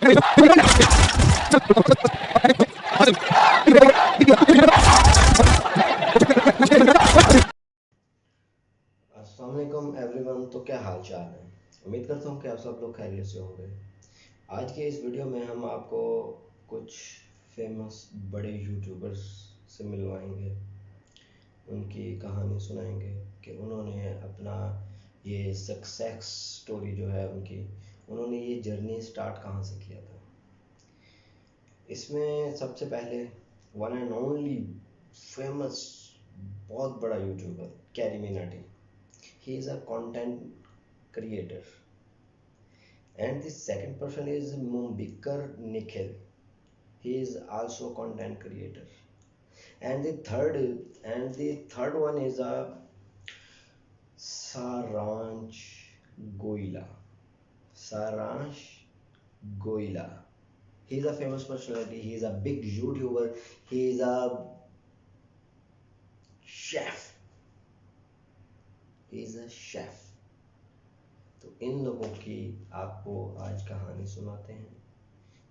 अस्सलामुअलैकुम एवरीवन। तो क्या हाल चाल है? उम्मीद करता हूँ कि आप सब लोग खैरियत से होंगे। आज के इस वीडियो में हम आपको कुछ फेमस बड़े यूट्यूबर्स से मिलवाएंगे, उनकी कहानी सुनाएंगे कि उन्होंने अपना ये सक्सेस स्टोरी जो है उन्होंने ये जर्नी स्टार्ट कहाँ से किया था। इसमें सबसे पहले वन एंड ओनली फेमस बहुत बड़ा YouTuber carry Minati. He is a content creator. And the second person is Mumbikar Nikhil. He is also content creator. And the third one is a Saransh Goila. Saransh Goila. He is a famous personality. He is a big YouTuber. He is a chef. He is a chef. तो इन लोगों की आपको आज कहानी सुनाते हैं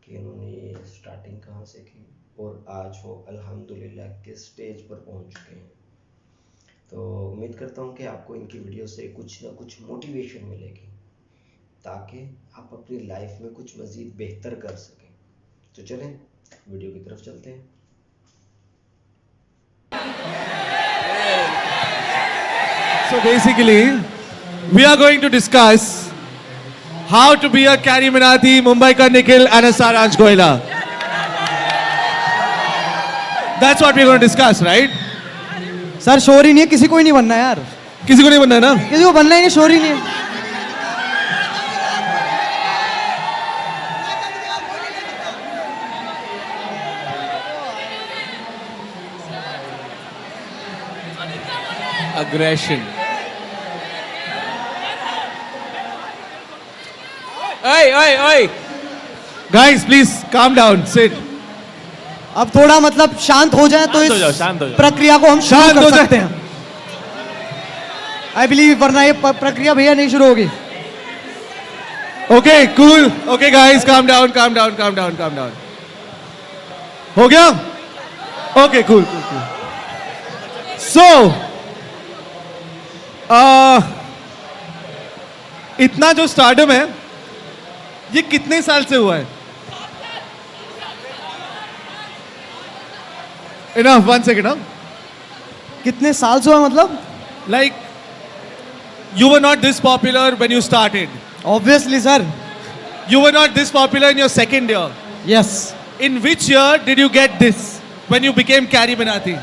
कि उन्होंने ये स्टार्टिंग कहाँ से की और आज वो अल्हम्दुलिल्लाह किस स्टेज पर पहुंच चुके हैं। तो उम्मीद करता हूँ कि आपको इनकी वीडियो से कुछ ना कुछ मोटिवेशन मिलेगी ताकि आप अपनी लाइफ में कुछ मज़ीद बेहतर कर सकें। तो चलें वीडियो की तरफ चलते हैं। So basically, we are going to discuss how to be a Carry Minati, Mumbaikar Nikhil and a Saransh Goila. That's what we're going to discuss, right? Sir शोर ही नहीं है, किसी को ही नहीं बनना यार। किसी को नहीं बनना है ना? किसी को बनना ही नहीं, शोर ही नहीं है। Aggression. Oi! Guys, please calm down, sit. अब थोड़ा मतलब शांत हो जाए तो इस प्रक्रिया को हम शांत कर सकते हैं। आई बिलीव, वरना ये प्रक्रिया भैया नहीं शुरू होगी। Okay, cool. Okay, guys, calm down. हो गया? Okay, cool. So, इतना जो स्टार्डम है ये कितने साल से हुआ है? Enough, 1 second. कितने साल से हुआ मतलब? Like, you were not this popular when you started. Obviously sir. You were not this popular in your second year. Yes. In which year did you get this? When you became Carry Minati?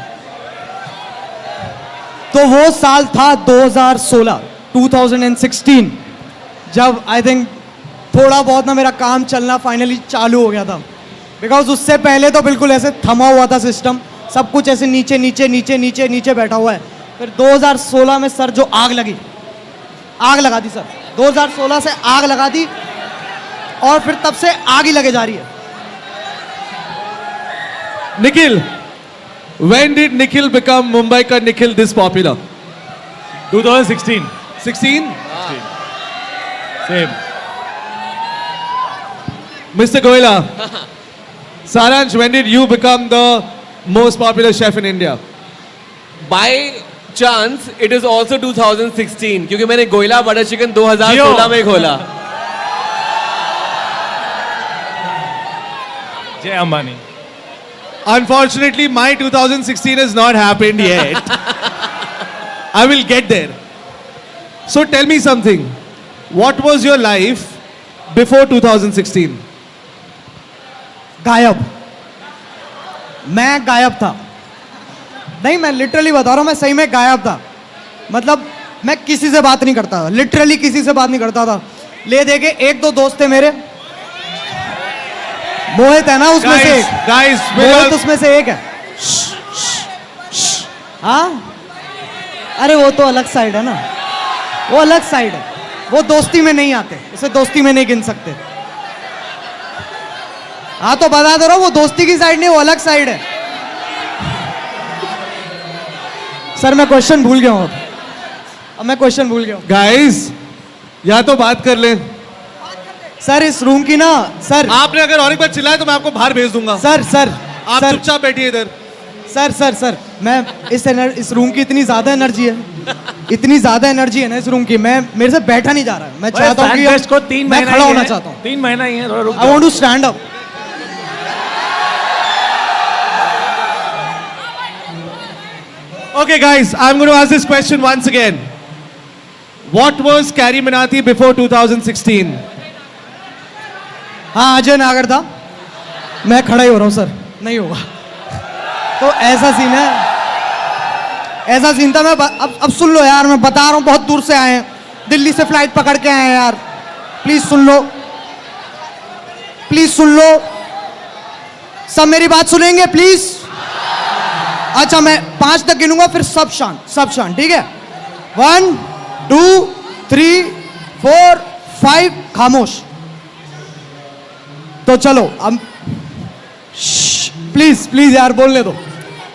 तो वो साल था 2016, जब I think थोड़ा बहुत ना मेरा काम चलना फाइनली चालू हो गया था। बिकॉज उससे पहले तो बिल्कुल ऐसे थमा हुआ था सिस्टम, सब कुछ ऐसे नीचे बैठा हुआ है। फिर 2016 में सर जो आग लगा दी सर। 2016 से आग लगा दी और फिर तब से आग ही लगे जा रही है। Nikhil, when did Nikhil become Mumbaikar Nikhil this popular? 2016. 16? Same. Mr. Goila, Saransh, when did you become the most popular chef in India? By chance, it is also 2016 क्योंकि मैंने गोयला बटर चिकन 2016 में खोला। Jay Ambani. Unfortunately, my 2016 has not happened yet. I will get there. So tell me something. What was your life before 2016? गायब। मैं गायब था। नहीं, मैं लिटरली बता रहा हूँ, मैं सही में गायब था। मतलब मैं किसी से बात नहीं करता था, लिटरली किसी से बात नहीं करता था। ले दे के 1-2 दोस्त थे मेरे, मोहित है ना उसमें से एक। मोहित उसमें से एक है। हाँ, अरे वो तो अलग साइड है ना, वो अलग साइड है, वो दोस्ती में नहीं आते, उसे दोस्ती में नहीं गिन सकते। हाँ तो बता दो रहा, वो दोस्ती की साइड नहीं, वो अलग साइड है। सर मैं क्वेश्चन भूल गया हूँ, अब मैं क्वेश्चन भूल गया हूँ। गाइस, या तो बात कर लें, सर इस रूम की ना सर आपने अगर और एक बार चिल्लाया तो मैं आपको बाहर भेज दूंगा। सर सर आप सर चुपचाप बैठिए इधर। सर मैं इस रूम की इतनी ज्यादा एनर्जी है, इतनी ज्यादा एनर्जी है ना इस रूम की, मैं मेरे से बैठा नहीं जा रहा है। मैं चाहता हूँ कि फैन फेस्ट को 3 मैं महीना खड़ा ही होना है। चाहता हूँ। 3 महीना ही है, थोड़ा रुक I want to stand up. Okay, guys, I'm going to ask this question once again. What was Carrie Minati before 2016? हाँ अजय नागर था। मैं खड़ा ही हो रहा हूँ सर, नहीं होगा। तो ऐसा सीन है, ऐसा सीन था। मैं अब सुन लो यार, मैं बता रहा हूँ, बहुत दूर से आए हैं, दिल्ली से फ्लाइट पकड़ के आए हैं यार, प्लीज सुन लो, प्लीज सुन लो, सब मेरी बात सुनेंगे प्लीज। अच्छा मैं 5 तक गिनूंगा, फिर सब शांत, ठीक है? 1 2 3 4 5 खामोश। तो चलो अब प्लीज प्लीज यार बोलने दो।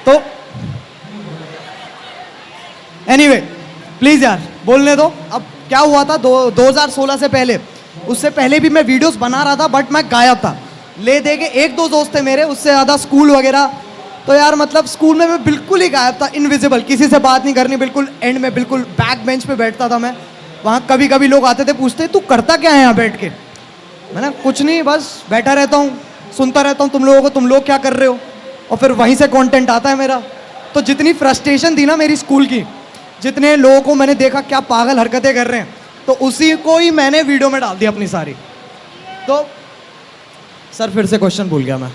तो एनीवे प्लीज यार बोलने दो। अब क्या हुआ था 2016 से पहले, उससे पहले भी मैं वीडियोस बना रहा था, बट मैं गायब था। ले दे के 1-2 दोस्त थे मेरे, उससे ज़्यादा स्कूल वगैरह। तो यार मतलब स्कूल में मैं बिल्कुल ही गायब था, इनविजिबल, किसी से बात नहीं करनी, बिल्कुल एंड में, बिल्कुल बैक बेंच पे बैठता था मैं। वहाँ कभी कभी लोग आते थे, पूछते तू करता क्या है यहाँ बैठ के? मैंने कुछ नहीं, बस बैठा रहता हूँ, सुनता रहता हूँ तुम लोगों को, तुम लोग क्या कर रहे हो, और फिर वहीं से कंटेंट आता है मेरा। तो जितनी फ्रस्ट्रेशन थी ना मेरी स्कूल की, जितने लोगों को मैंने देखा क्या पागल हरकतें कर रहे हैं, तो उसी को ही मैंने वीडियो में डाल दिया अपनी सारी। तो सर फिर से क्वेश्चन भूल गया मैं।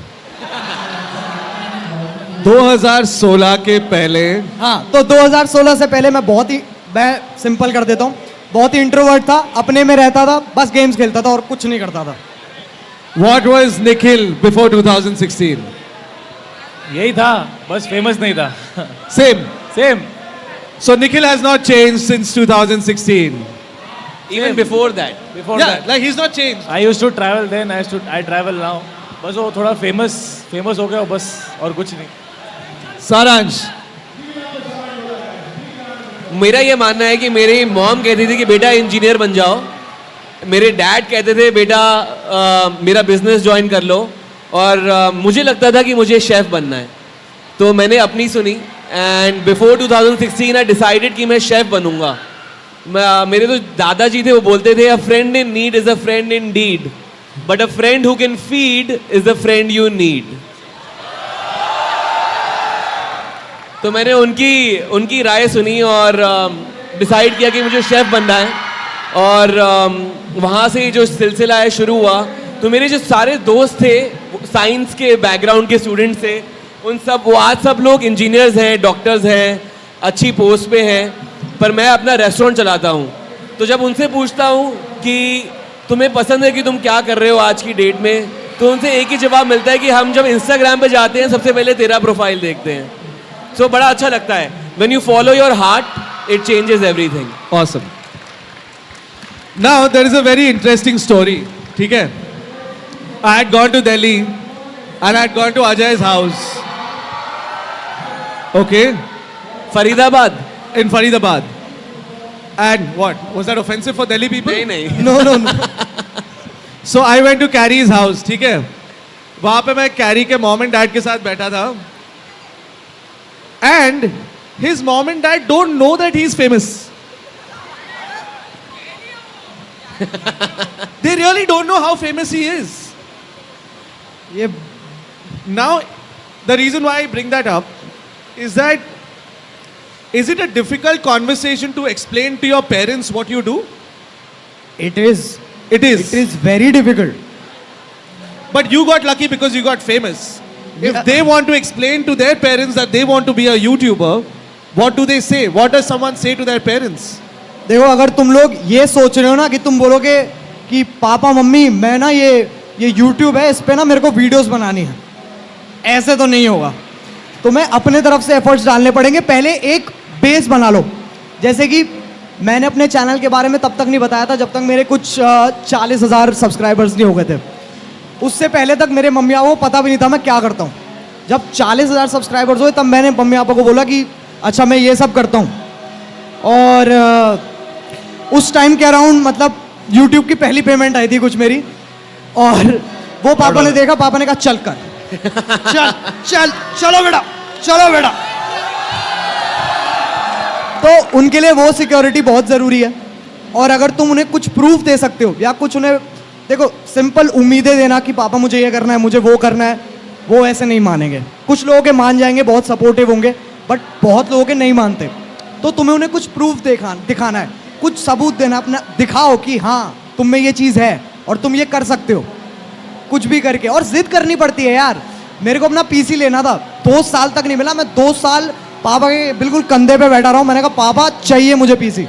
2016 के पहले। हाँ तो 2016 से पहले मैं सिंपल कर देता हूँ, बहुत ही इंट्रोवर्ट था, अपने में रहता था, बस गेम्स खेलता था और कुछ नहीं करता था। What was Nikhil before 2016? यही था, बस फेमस नहीं था। Same. Same. So Nikhil has not changed since 2016. Even before that. Before Yeah, that like he's not changed. I used to travel then, I travel now. बस वो थोड़ा famous हो गया बस, और कुछ नहीं। Saransh. मेरा ये मानना है कि मेरी मॉम कहती थी कि बेटा इंजीनियर बन जाओ, मेरे डैड कहते थे बेटा मेरा बिजनेस ज्वाइन कर लो, और मुझे लगता था कि मुझे शेफ़ बनना है। तो मैंने अपनी सुनी, एंड बिफोर 2016 आई डिसाइडेड कि मैं शेफ़ बनूंगा। मेरे तो दादाजी थे, वो बोलते थे a friend in need is a friend in deed, but a friend who can feed is the friend you need. तो मैंने उनकी राय सुनी और डिसाइड किया कि मुझे शेफ़ बनना है, और वहाँ से जो सिलसिला है शुरू हुआ। तो मेरे जो सारे दोस्त थे साइंस के बैकग्राउंड के स्टूडेंट्स थे, वो आज सब लोग इंजीनियर्स हैं, डॉक्टर्स हैं, अच्छी पोस्ट पे हैं, पर मैं अपना रेस्टोरेंट चलाता हूँ। तो जब उनसे पूछता हूँ कि तुम्हें पसंद है कि तुम क्या कर रहे हो आज की डेट में, तो उनसे एक ही जवाब मिलता है कि हम जब इंस्टाग्राम पे जाते हैं सबसे पहले तेरा प्रोफाइल देखते हैं। सो बड़ा अच्छा लगता है, when you follow your heart, it changes everything. Awesome. Now there is a very interesting story. ठीक है? I had gone to Delhi and I had gone to Ajay's house. Okay? Faridabad? In Faridabad. And what? Was that offensive for Delhi people? नहीं नहीं। No. So I went to Carrie's house. ठीक है? वहाँ पे मैं Carrie के mom and dad के साथ बैठा था. And his mom and dad don't know that he's famous. They really don't know how famous he is. ये Now, the reason why I bring that up is that, is it a difficult conversation to explain to your parents what you do? it is It is. very difficult. But you got lucky because you got famous. If Yeah. they want to explain to their parents that they want to be a YouTuber, what do they say? What does someone say to their parents? देखो अगर तुम लोग ये सोच रहे हो ना कि तुम बोलोगे कि पापा मम्मी मैं ना ये YouTube है, इस पे ना मेरे को वीडियोस बनानी है, ऐसे तो नहीं होगा। तो मैं अपने तरफ से एफर्ट्स डालने पड़ेंगे। पहले एक बेस बना लो। जैसे कि मैंने अपने चैनल के बारे में तब तक नहीं बताया था जब तक मेरे कुछ 40,000 सब्सक्राइबर्स नहीं हो गए थे। उससे पहले तक मेरे मम्मी पापा को पता भी नहीं था मैं क्या करता हूँ। जब 40,000 सब्सक्राइबर्स हुए तब मैंने मम्मी पापा को बोला कि अच्छा मैं ये सब करता हूँ। और उस टाइम के अराउंड मतलब यूट्यूब की पहली पेमेंट आई थी कुछ मेरी, और वो पापा ने देखा, पापा ने कहा चल कर, चल चल चलो बेटा, चलो बेटा। तो उनके लिए वो सिक्योरिटी बहुत ज़रूरी है। और अगर तुम उन्हें कुछ प्रूफ दे सकते हो या कुछ उन्हें, देखो सिंपल उम्मीदें देना कि पापा मुझे ये करना है, मुझे वो करना है, वो ऐसे नहीं मानेंगे। कुछ लोगों के मान जाएंगे, बहुत सपोर्टिव होंगे, बट बहुत लोगों के नहीं मानते। तो तुम्हें उन्हें कुछ प्रूफ दिखाना है, कुछ सबूत देना, अपना दिखाओ कि हाँ तुम में ये चीज़ है और तुम ये कर सकते हो, कुछ भी करके। और जिद करनी पड़ती है यार। मेरे को अपना पीसी लेना था, 2 साल तक नहीं मिला। मैं 2 साल पापा के बिल्कुल कंधे पे बैठा रहा हूँ। मैंने कहा पापा चाहिए मुझे पीसी,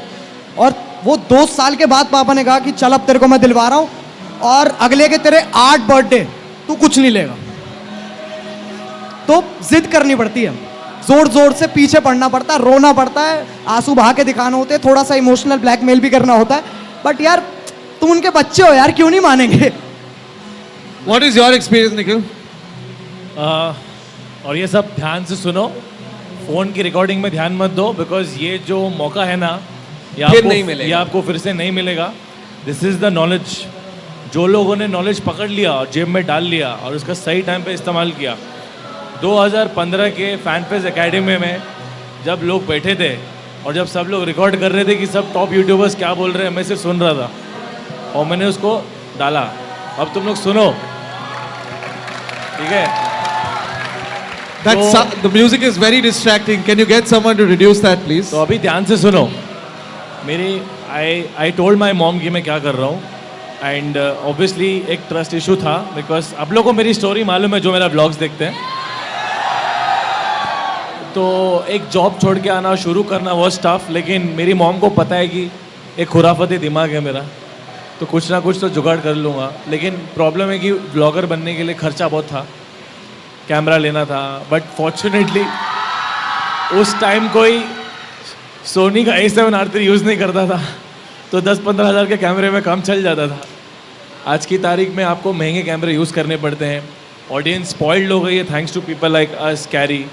और वो 2 साल के बाद पापा ने कहा कि चल अब तेरे को मैं दिलवा रहा हूँ, और अगले के तेरे 8 बर्थडे तू कुछ नहीं लेगा। तो जिद करनी पड़ती है, जोर जोर से पीछे पड़ना पड़ता है, रोना पड़ता है, आंसू बहा के दिखाना होते हैं, थोड़ा सा इमोशनल ब्लैकमेल भी करना होता है। बट यार तुम उनके बच्चे हो यार, क्यों नहीं मानेंगे। What is your experience, Nikhil? और ये सब ध्यान से सुनो, फ़ोन की रिकॉर्डिंग में ध्यान मत दो, बिकॉज ये जो मौका है ना, फिर नहीं मिलेगा। ये आपको फिर से नहीं मिलेगा। This is the knowledge. जो लोगों ने नॉलेज पकड़ लिया और जेब में डाल लिया और उसका सही टाइम पे इस्तेमाल किया। 2015 के फैन फेस्ट एकेडमी में जब लोग बैठे थे और जब सब लोग रिकॉर्ड कर रहे थे कि सब टॉप यूट्यूबर्स क्या बोल रहे हैं, मैं सिर्फ सुन रहा था और मैंने उसको डाला। अब तुम लोग सुनो, ठीक है? The music is very distracting. Can you get someone to reduce that, please? तो अभी ध्यान से सुनो। मेरी आई टोल्ड माई मॉम कि मैं क्या कर रहा हूँ, एंड ऑब्वियसली एक ट्रस्ट इशू था, बिकॉज आप लोगों को मेरी स्टोरी मालूम है जो मेरा ब्लॉग्स देखते हैं। तो एक जॉब छोड़ के आना, शुरू करना वो स्टफ, लेकिन मेरी मॉम को पता है कि एक खुराफती दिमाग है मेरा, तो कुछ ना कुछ तो जुगाड़ कर लूँगा। लेकिन प्रॉब्लम है कि ब्लॉगर बनने के लिए खर्चा बहुत था, कैमरा लेना था। बट फॉर्चुनेटली उस टाइम कोई सोनी का A7R3 यूज़ नहीं करता था, तो 10-15 हज़ार के कैमरे में काम चल जाता था। आज की तारीख में आपको महंगे कैमरे यूज़ करने पड़ते हैं। ऑडियंस स्पॉइल्ड हो गई है thanks to people like us Carry.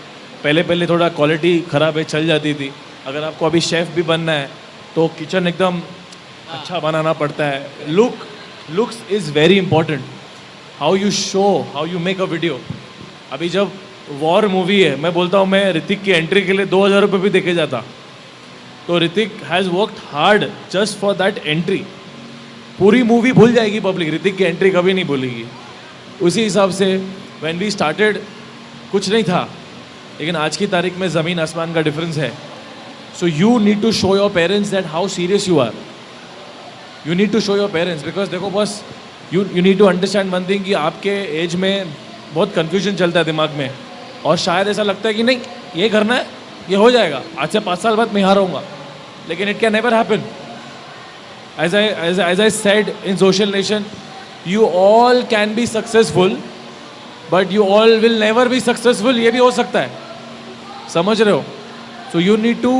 पहले थोड़ा क्वालिटी ख़राब है, चल जाती थी। अगर आपको अभी शेफ़ भी बनना है तो किचन एकदम अच्छा बनाना पड़ता है। Looks is very important. How you show, how you make a video. अभी जब वॉर मूवी है, मैं बोलता हूँ मैं ऋतिक की एंट्री के लिए 2000 रुपये भी देके जाता। तो Hrithik has worked hard just for that entry. पूरी मूवी भूल जाएगी पब्लिक, ऋतिक की एंट्री कभी नहीं भूलेगी। उसी हिसाब से व्हेन वी स्टार्टेड कुछ नहीं था, लेकिन आज की तारीख में ज़मीन आसमान का डिफरेंस है। So you need to show your parents that how serious you are. You need to show your parents, because देखो बस you need to understand one thing कि आपके एज में बहुत कन्फ्यूजन चलता है दिमाग में, और शायद ऐसा लगता है कि नहीं ये करना है, ये हो जाएगा, आज से 5 साल बाद मैं यहाँ रहूँगा, लेकिन it can never happen. As I said in Social Nation, you all can be successful, but you all will never be successful. ये भी हो सकता है, समझ रहे हो? So you need to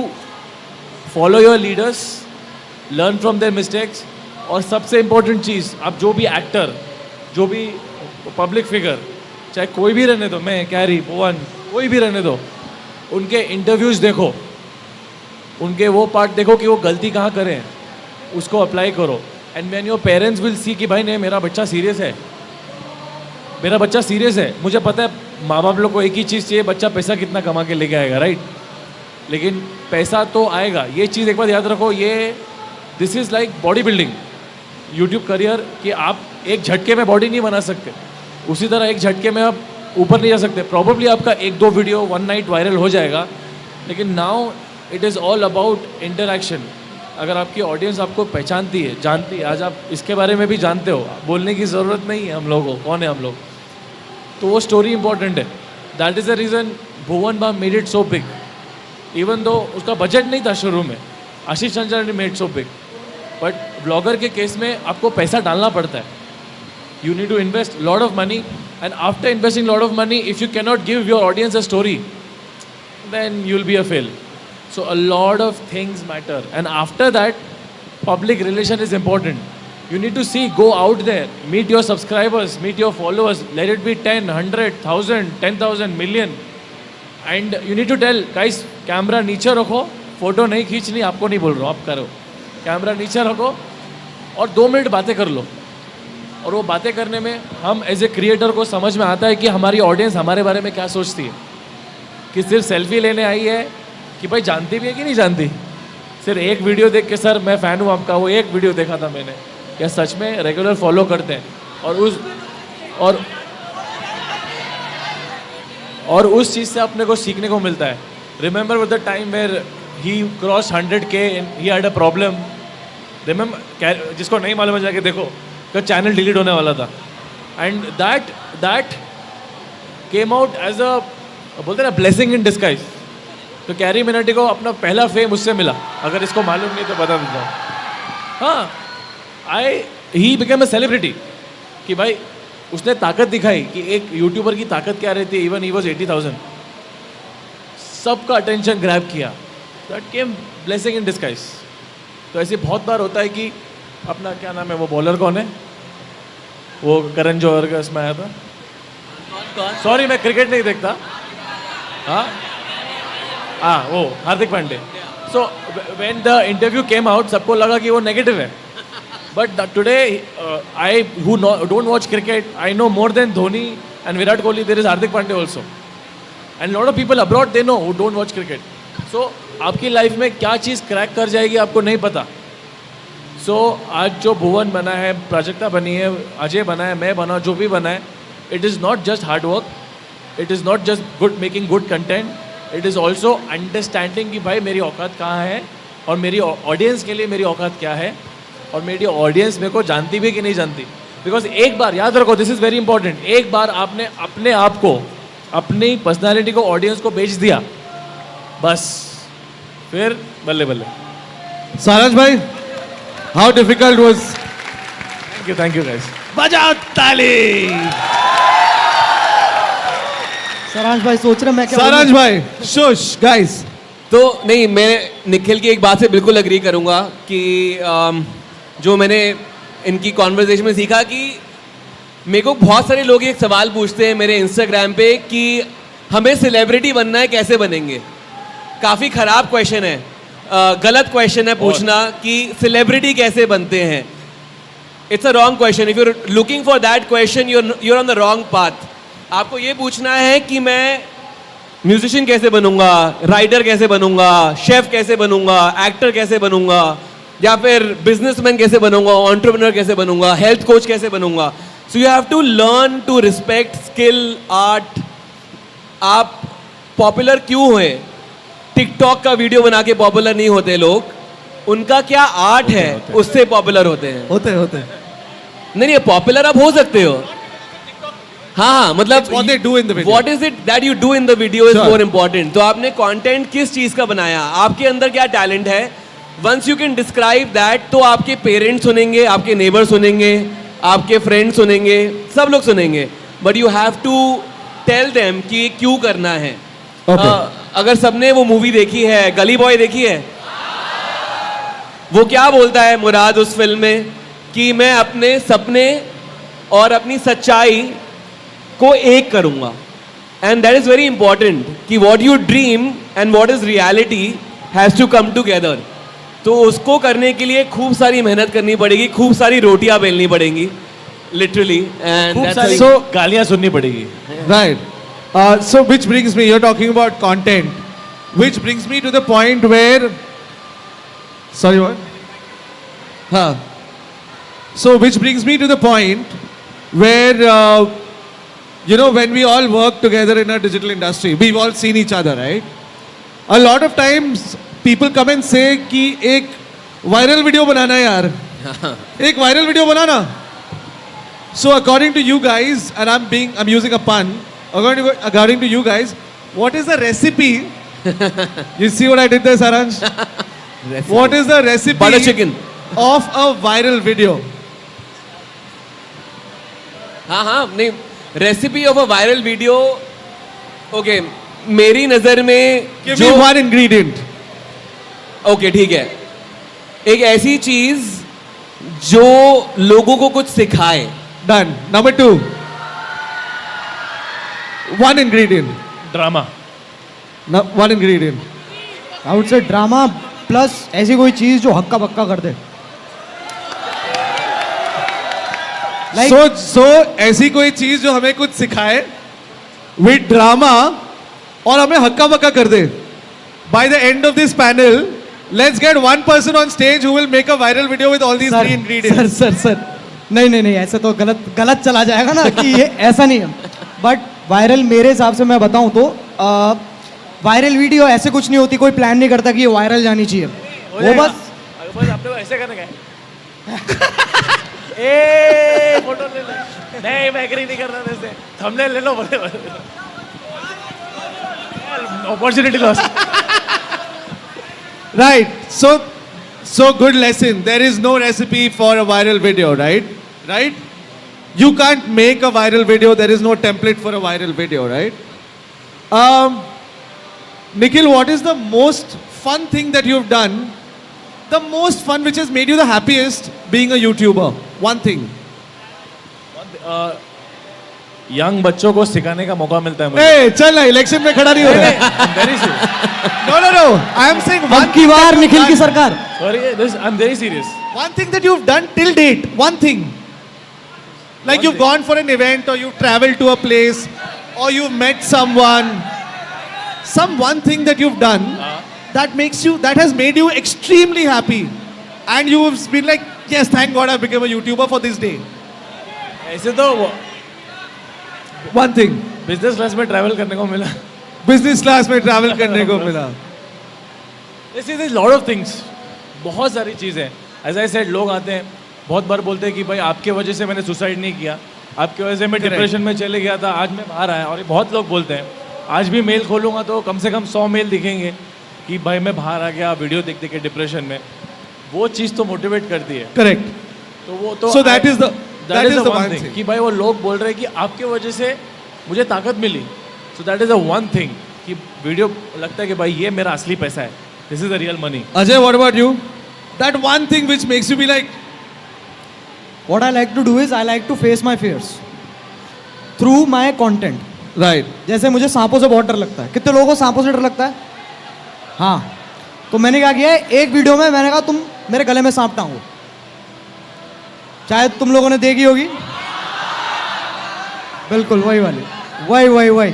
follow your leaders, learn from their mistakes, और सबसे इम्पोर्टेंट चीज़, आप जो भी एक्टर, जो भी पब्लिक फिगर, चाहे कोई भी रहने दो, मैं कैरी, भुवन, कोई भी रहने दो, उनके इंटरव्यूज़ देखो, उनके वो पार्ट देखो कि वो गलती कहाँ करें, उसको अप्लाई करो। And when your parents will see कि भाई नहीं मेरा बच्चा सीरियस है, मेरा बच्चा सीरियस है। मुझे पता है माँ बाप लोग को एक ही चीज़ चाहिए, बच्चा पैसा कितना कमा के लेके आएगा, राइट? लेकिन पैसा तो आएगा, ये चीज़ एक बार याद रखो। ये this is like body building, YouTube career, कि आप एक झटके में बॉडी नहीं बना सकते, उसी तरह एक झटके में आप ऊपर नहीं जा सकते। प्रॉबेबली आपका 1-2 वीडियो वन नाइट वायरल हो जाएगा, लेकिन now it is all about interaction. अगर आपकी ऑडियंस आपको पहचानती है, जानती है, आज आप इसके बारे में भी जानते हो, बोलने की ज़रूरत नहीं है हम लोगों को, कौन है हम लोग, तो वो स्टोरी इंपॉर्टेंट है। That is the reason Bhuvan Bam made it so big, even though उसका बजट नहीं था शुरू में, आशीष चंचल ने made so big. But blogger के केस में आपको पैसा डालना पड़ता है, you need to invest lot of money, and after investing lot of money, if you can not give your audience a story, then you will be a fail. So a lot of things matter, and after that public relation is important. You need to see, go out there, meet your subscribers, meet your followers, let it be 10, 100, 1000, 10,000, million, and you need to tell guys camera नीचे रखो, photo नहीं खींचनी, आपको नहीं बोल रहा हूँ, आप करो, कैमरा नीचे रखो और 2 मिनट बातें कर लो. और वो बातें करने में हम एज ए क्रिएटर को समझ में आता है कि हमारी ऑडियंस हमारे बारे में क्या सोचती है, कि सिर्फ सेल्फी लेने आई है कि भाई जानती भी है कि नहीं जानती। सिर्फ एक वीडियो देख के सर मैं फ़ैन हूँ आपका, वो एक वीडियो देखा था मैंने, क्या सच में रेगुलर फॉलो करते हैं और उस चीज़ से अपने को सीखने को मिलता है। Remember with the time where he cross 100K he had a problem. Remember, जिसको नहीं मालूम है जाके देखो, का चैनल डिलीट होने वाला था, and that came out as a, बोलते ना, ब्लेसिंग इन डिस्गाइज। तो कैरी मिनाटी को अपना पहला फेम उससे मिला, अगर इसको मालूम नहीं तो बता देता हूँ। हाँ, ही बिकेम अ सेलिब्रिटी, कि भाई उसने ताकत दिखाई कि एक यूट्यूबर की ताकत क्या रहती है। इवन ही वॉज 80,000, सबका अटेंशन ग्रैब किया, that came blessing in disguise. तो ऐसे बहुत बार होता है कि अपना क्या नाम है, वो बॉलर कौन है, वो करण जौहर का इसमें आया था, सॉरी मैं क्रिकेट नहीं देखता, हाँ वो Hardik Pandya. So when the interview came out सबको लगा कि वो नेगेटिव है, but today I who don't watch cricket, I know more than Dhoni and Virat Kohli, there is Hardik Pandya also, and lot of people abroad they know who don't watch cricket. So आपकी life में क्या चीज़ crack कर जाएगी आपको नहीं पता। सो आज जो भुवन बना है, प्राजक्ता बनी है, अजय बना है, मैं बना, जो भी बना है, it is not just hard work, it is not just good making good content, it is also understanding कि भाई मेरी औकात कहाँ है और मेरी ऑडियंस के लिए मेरी औकात क्या है, और मेरी ऑडियंस मेरे को जानती भी कि नहीं जानती। बिकॉज एक बार याद रखो, दिस इज़ वेरी इंपॉर्टेंट, एक बार आपने अपने आप को, अपनी पर्सनैलिटी को ऑडियंस को बेच दिया, बस फिर बल्ले बल्ले। सारांश भाई, how difficult was? Thank you guys. बजाओ ताली। सारांश भाई सोच रहे मैं क्या सारांश भाई, शुश गाइस। तो नहीं, मैं निखिल की एक बात से बिल्कुल अग्री करूंगा कि जो मैंने इनकी कॉन्वर्सेशन में सीखा कि मेरे को बहुत सारे लोग एक सवाल पूछते हैं मेरे इंस्टाग्राम पे कि हमें सेलिब्रिटी बनना है, कैसे बनेंगे। काफ़ी ख़राब क्वेश्चन है, गलत क्वेश्चन है पूछना कि सेलिब्रिटी कैसे बनते हैं। It's a wrong question. If you are looking for that question, you are on the wrong path. आपको ये पूछना है कि मैं म्यूजिशियन कैसे बनूंगा, राइटर कैसे बनूंगा, शेफ कैसे बनूंगा, एक्टर कैसे बनूंगा, या फिर बिजनेसमैन कैसे बनूंगा, एंटरप्रेन्योर कैसे बनूंगा, हेल्थ कोच कैसे बनूंगा। So you have to learn to respect skill, art. आप पॉपुलर क्यों हुए? टिकटॉक का वीडियो बना के पॉपुलर नहीं होते लोग, उनका क्या आर्ट है उससे पॉपुलर होते हैं। होते नहीं, पॉपुलर आप हो सकते हो, हाँ, मतलब what they do in the video. What is it that you do in the video is Sure. more important. तो आपने कंटेंट किस चीज का बनाया, आपके अंदर क्या टैलेंट है, once you can describe that, तो आपके पेरेंट्स सुनेंगे, आपके नेबर सुनेंगे, आपके फ्रेंड्स सुनेंगे, सब लोग सुनेंगे, but you have to tell them कि ये क्यों करना है। अगर सबने वो मूवी देखी है, गली बॉय देखी है, वो क्या बोलता है मुराद उस फिल्म में कि मैं अपने सपने और अपनी सच्चाई को एक करूंगा, and that is very important कि what you dream and what is reality has to come together. तो उसको करने के लिए खूब सारी मेहनत करनी पड़ेगी, खूब सारी रोटियां बेलनी पड़ेंगी, लिटरली, एंड सो गालियां सुननी पड़ेगी। Right. So which brings me, you're talking about content, which brings me to the point where, sorry what? Huh. So which brings me to the point where, you know, when we all work together in a digital industry, we've all seen each other, right? A lot of times people come and say कि एक viral video बनाना है यार, एक viral video banana. So according to you guys, and I'm using a pun, according to you guys, what is the recipe? You see what I did there, Saransh? What is the recipe Butter chicken. of a viral video? हाँ, नहीं, recipe of a viral video, okay, मेरी नजर में Give me one ingredient. Okay, ठीक है, एक ऐसी चीज जो लोगों को कुछ सिखाए। Done. Number 2. One ingredient. Drama. One ingredient. I would say drama plus ऐसी कोई चीज जो हक्का बक्का कर दे। Like- सो ऐसी कोई चीज जो हमें कुछ सिखाए विद ड्रामा और हमें हक्का बक्का कर दे. By the end of this panel, let's get one person on stage who will make a viral video with all these three ingredients. Sir नहीं ऐसे तो गलत चला जाएगा ना कि ये ऐसा नहीं है. बट वायरल मेरे हिसाब से मैं बताऊं तो वायरल वीडियो ऐसे कुछ नहीं होती, कोई प्लान नहीं करता कि ये वायरल जानी चाहिए. वो बस आपने ऐसे करने का ए फोटो ले लो. नहीं मैं एग्री नहीं कर रहा वैसे. थंबनेल ले लो बोले. Opportunity loss. Right. So good lesson. There is no recipe for a viral video, right? Right? You can't make a viral video. There is no template for a viral video, right? Nikhil, what is the most fun thing that you've done? The most fun which has made you the happiest being a YouTuber? One thing. Young बच्चों को सिखाने का मौका मिलता है मुझे. Hey, चल ना इलेक्शन में खड़ा नहीं हो रहा. Very serious. No. I am saying one अब की बार thing that निखिल you've की done. सरकार. Sorry I am very serious. One thing that you've done till date, one thing. Like One you've thing. gone for an event or you've traveled to a place or you've met someone. Some one thing that you've done that has made you extremely happy. And you've been like, yes, thank God I became a YouTuber for this day. ऐसे तो One thing. Business class में travel करने को मिला. Business class में travel करने को मिला. This is lot of things. बहुत सारी चीज़ें. एज आई सेड, लोग आते हैं बहुत बार बोलते हैं कि भाई आपके वजह से मैंने सुसाइड नहीं किया, आपकी वजह से मैं Correct. डिप्रेशन में चले गया था, आज मैं बाहर आया. और ये बहुत लोग बोलते हैं. आज भी मेल खोलूंगा तो कम से कम 100 मेल दिखेंगे कि भाई मैं बाहर आ गया वीडियो देख देख के डिप्रेशन में. वो चीज़ तो मोटिवेट करती है. Correct. तो वो तो So that is the one thing thing. कि भाई वो लोग बोल रहे हैं कि आपके वजह से मुझे ताकत मिली. So that is a one thing कि वीडियो लगता है कि भाई ये मेरा असली पैसा है. This is the real money. Ajay, what about you? That one thing which makes you be like, What I like to do is I like to face my fears through my content. right. जैसे मुझे सांपों से बहुत डर लगता है. कितने लोगों को सांपों से डर लगता है? हाँ. तो मैंने क्या किया है, एक वीडियो में मैंने कहा तुम मेरे गले में सांप टांगो. शायद तुम लोगों ने देखी होगी. बिल्कुल वही वाली. वही.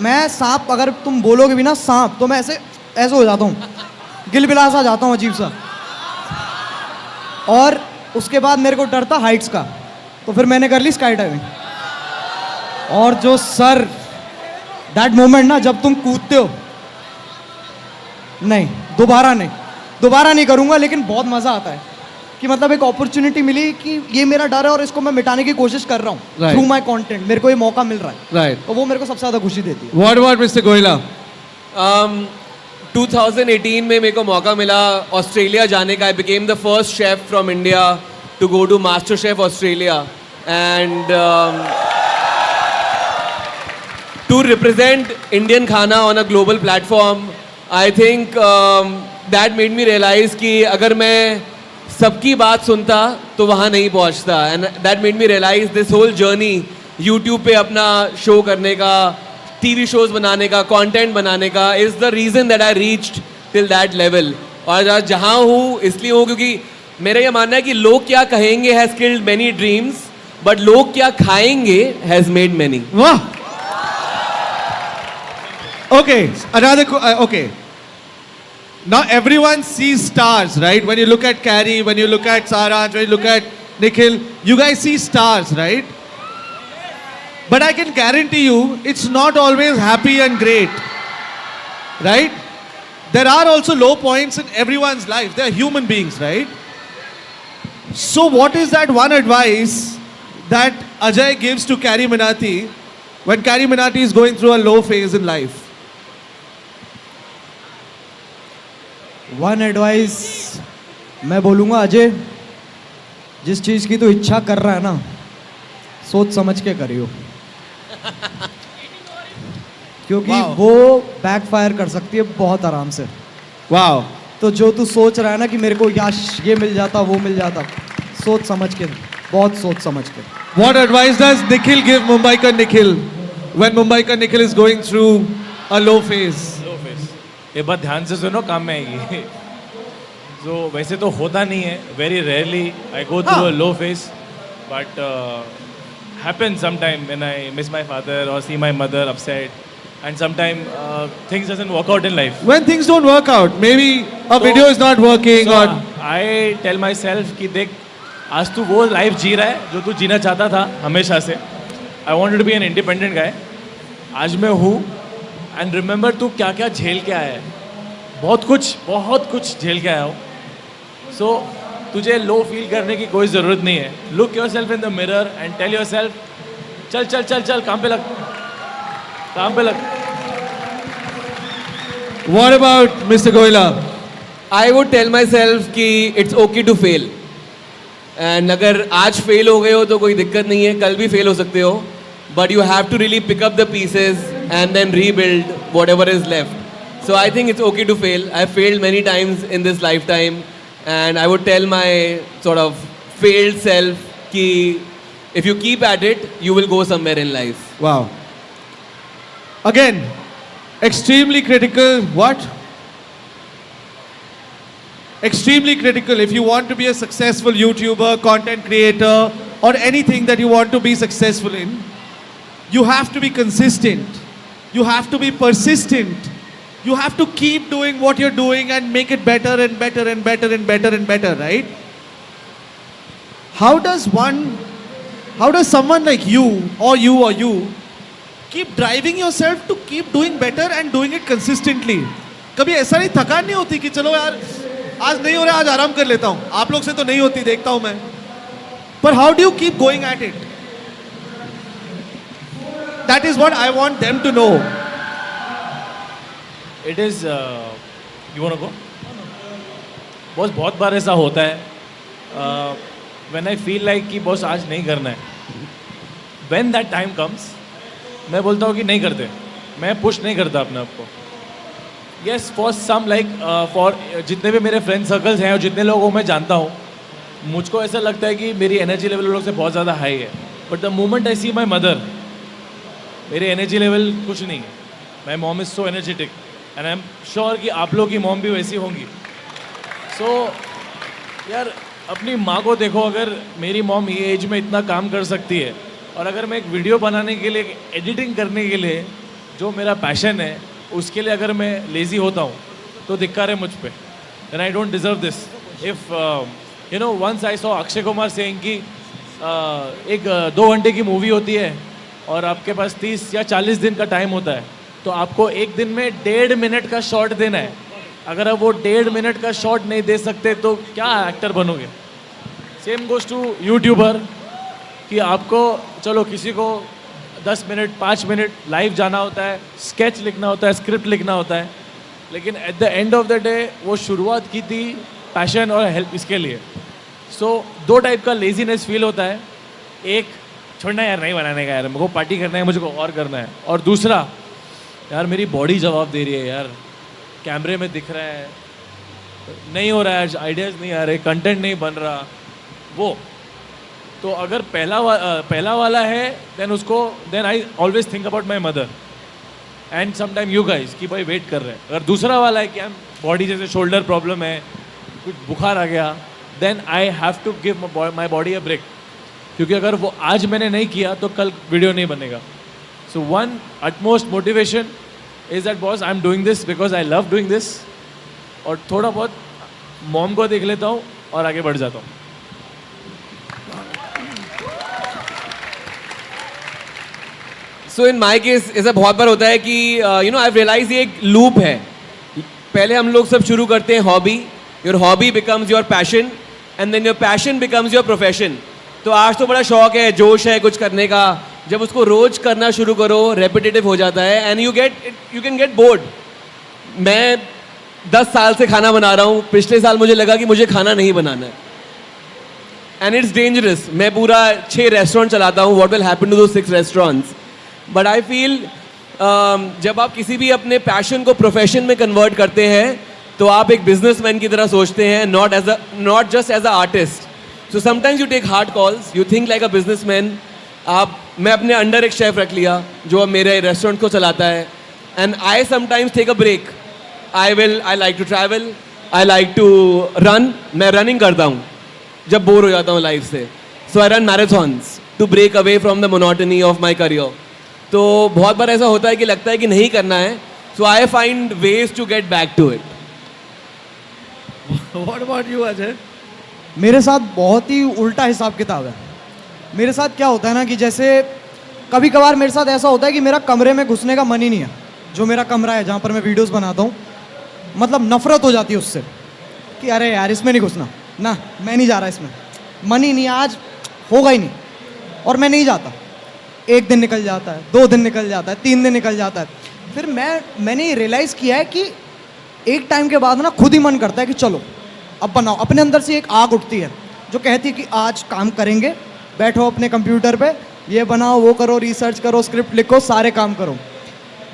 मैं सांप, अगर तुम बोलोगे भी ना सांप, तो मैं ऐसे हो जाता हूँ, गिलबिला सा जाता हूँ अजीब सा. और उसके बाद मेरे को डर था हाइट्स का, तो फिर मैंने कर ली स्काई डाइविंग. और जो सर दैट मोमेंट ना, जब तुम कूदते हो, नहीं दोबारा नहीं करूँगा, लेकिन बहुत मज़ा आता है कि मतलब एक अपॉर्चुनिटी मिली कि ये मेरा डर है और इसको मैं मिटाने की कोशिश कर रहा हूँ Right. Through my content. मेरे को ये मौका मिल रहा है, Right. तो वो मेरे को सबसे ज़्यादा खुशी देती है. What about Mr. Goila? 2018 में मेरे को मौका मिला ऑस्ट्रेलिया जाने का. I became the first chef from India to go to master chef Australia and to represent Indian खाना on a global platform. I think that made me realise कि अगर मैं सबकी बात सुनता तो वहाँ नहीं पहुँचता. And that made me realise this whole journey YouTube पे अपना शो करने का, टीवी शोज बनाने का, कंटेंट बनाने का is the reason that I reached till that level. और आज जहाँ हूँ इसलिए हूँ क्योंकि मेरा ये मानना है कि लोग क्या कहेंगे has killed many dreams, but लोग क्या खाएंगे has made many. Wow. Okay, okay. Now everyone sees stars, right? When you look at Carrie, when you look at Saraj, when you look at Nikhil, you guys see stars, right? But I can guarantee you, it's not always happy and great, right? There are also low points in everyone's life. They are human beings, right? So what is that one advice that Ajay gives to Carrie Minati when Carrie Minati is going through a low phase in life? One advice मैं बोलूँगा, अजय जिस चीज़ की तो इच्छा कर रहा है ना, सोच समझ के करियो, क्योंकि Wow. वो बैकफायर कर सकती है बहुत आराम से. Wow. तो जो तू सोच रहा है ना कि मेरे को याश ये मिल जाता वो मिल जाता, सोच समझ के, बहुत सोच समझ के. What advice does Nikhil give Mumbaikar Nikhil when Mumbaikar Nikhil is going through a low phase? Low face. ये बात ध्यान से सुनो, काम में आएगी. तो वैसे तो होता नहीं है, very rarely I go through a low face. but happens sometime when I miss my father or see my mother upset, and sometime things doesn't work out in life. When things don't work out, maybe a video is not working, So, or I tell myself कि देख आज तू वो life जी रहा है जो तू जीना चाहता था हमेशा से. I wanted to be an independent guy. आज मैं हूँ. एंड रिमेंबर तू क्या क्या झेल के आया है. बहुत कुछ झेल के आया हो. सो तुझे लो फील करने की कोई ज़रूरत नहीं है. Look yourself in the mirror and tell yourself चल चल चल चल काम पे लग. what about Mr. Goila? I would tell myself कि it's okay to fail. And अगर आज फेल हो गए हो तो कोई दिक्कत नहीं है, कल भी फेल हो सकते हो. But you have to really pick up the pieces and then rebuild whatever is left. So I think it's okay to fail. I failed many times in this lifetime and I would tell my sort of failed self कि if you keep at it you will go somewhere in life. Wow. Again, extremely critical. What? Extremely critical. If you want to be a successful YouTuber, content creator, or anything that you want to be successful in, you have to be consistent. You have to be persistent. You have to keep doing what you're doing and make it better and better and better and better and better, right? How does someone like you or you keep driving yourself to keep doing better and doing it consistently? कभी ऐसा नहीं थकान नहीं होती कि चलो यार आज नहीं हो रहा, आज आराम कर लेता हूँ? आप लोग से तो नहीं होती, देखता हूँ मैं. But how do you keep going at it? That is what I want them to know. It is you want to go. Boss बहुत बार ऐसा होता है व्हेन आई फील लाइक कि बॉस आज नहीं करना है. व्हेन दैट टाइम कम्स मैं बोलता हूँ कि नहीं करते. मैं पुश नहीं करता अपने आप को. Yes for some like for जितने भी मेरे फ्रेंड सर्कल्स हैं और जितने लोगों को मैं जानता हूँ, मुझको ऐसा लगता है कि मेरी एनर्जी लेवल उन लोग से बहुत ज़्यादा हाई है. But the moment I see my mother, मेरी एनर्जी लेवल कुछ नहीं है. My mom is so energetic and I am sure कि आप लोग की मॉम भी वैसी होंगी. सो यार अपनी माँ को देखो, अगर मेरी मॉम ये एज में इतना काम कर सकती है, और अगर मैं एक वीडियो बनाने के लिए, एडिटिंग करने के लिए जो मेरा पैशन है उसके लिए अगर मैं लेज़ी होता हूँ तो धिक्कार है मुझ पे. And I don't deserve this. If you know once I saw Akshay Kumar saying कि एक 2 घंटे की मूवी होती है और आपके पास 30 या 40 दिन का टाइम होता है, तो आपको एक दिन में 1.5 मिनट का शॉट देना है. अगर आप वो 1.5 मिनट का शॉट नहीं दे सकते तो क्या एक्टर बनोगे? सेम गोज़ टू यूट्यूबर कि आपको चलो किसी को 10 मिनट 5 मिनट लाइव जाना होता है, स्केच लिखना होता है, स्क्रिप्ट लिखना होता है, लेकिन at the end of the day वो शुरुआत की थी पैशन और हेल्प इसके लिए. सो 2 टाइप का लेजीनेस फील होता है. एक छोड़ना यार नहीं बनाने का, यार मेरे को पार्टी करना है, मुझे को और करना है. और दूसरा यार मेरी बॉडी जवाब दे रही है, यार कैमरे में दिख रहा है, नहीं हो रहा है, आइडियाज़ नहीं आ रहे, कंटेंट नहीं बन रहा. वो तो अगर पहला वाला है then I always think about my mother and sometime you guys कि भाई वेट कर रहे हैं. अगर दूसरा वाला है कि हम बॉडी जैसे शोल्डर प्रॉब्लम है, कुछ बुखार आ गया, then I have to give my body a break. क्योंकि अगर वो आज मैंने नहीं किया तो कल वीडियो नहीं बनेगा. So one utmost motivation is that boss I am doing this because I love doing this. और थोड़ा बहुत मॉम को देख लेता हूँ और आगे बढ़ जाता हूँ. सो इन माई केस ऐसा बहुत बार होता है कि यू नो आई रियलाइज ये एक लूप है. पहले हम लोग सब शुरू करते हैं hobby, your hobby becomes your passion and then your passion becomes your profession. तो आज तो बड़ा शौक है, जोश है कुछ करने का. जब उसको रोज करना शुरू करो रेपिटेटिव हो जाता है and you can get bored. मैं 10 साल से खाना बना रहा हूँ. पिछले साल मुझे लगा कि मुझे खाना नहीं बनाना है एंड इट्स डेंजरस. मैं पूरा 6 रेस्टोरेंट चलाता हूँ. व्हाट विल हैपन टू दो 6 रेस्टोरेंट्स? बट आई फील जब आप किसी भी अपने पैशन को प्रोफेशन में कन्वर्ट करते हैं तो आप एक बिजनेसमैन की तरह सोचते हैं, not just as a artist. So sometimes you take hard calls, you think like a businessman. मैं अपने अंडर एक शेफ रख लिया जो अब मेरे रेस्टोरेंट को चलाता है and I sometimes take a break. I like to travel, I like to run. मैं रनिंग करता हूँ जब बोर हो जाता हूँ लाइफ से. So I run marathons to break away from the monotony of my career. तो बहुत बार ऐसा होता है कि लगता है कि नहीं करना है, so I find ways to get back to it. What about you, Ajay? मेरे साथ बहुत ही उल्टा हिसाब किताब है. मेरे साथ क्या होता है ना कि जैसे कभी कभार मेरे साथ ऐसा होता है कि मेरा कमरे में घुसने का मन ही नहीं है. जो मेरा कमरा है जहाँ पर मैं वीडियोस बनाता हूँ, मतलब नफरत हो जाती है उससे कि अरे यार इसमें नहीं घुसना ना, मैं नहीं जा रहा इसमें, मन ही नहीं, आज होगा ही नहीं, और मैं नहीं जाता. 1 दिन निकल जाता है, 2 दिन निकल जाता है, 3 दिन निकल जाता है. फिर मैंने ये रियलाइज़ किया है कि एक टाइम के बाद ना खुद ही मन करता है कि चलो अब बनाओ. अपने अंदर से एक आग उठती है जो कहती है कि आज काम करेंगे, बैठो अपने कंप्यूटर पे, ये बनाओ, वो करो, रिसर्च करो, स्क्रिप्ट लिखो, सारे काम करो.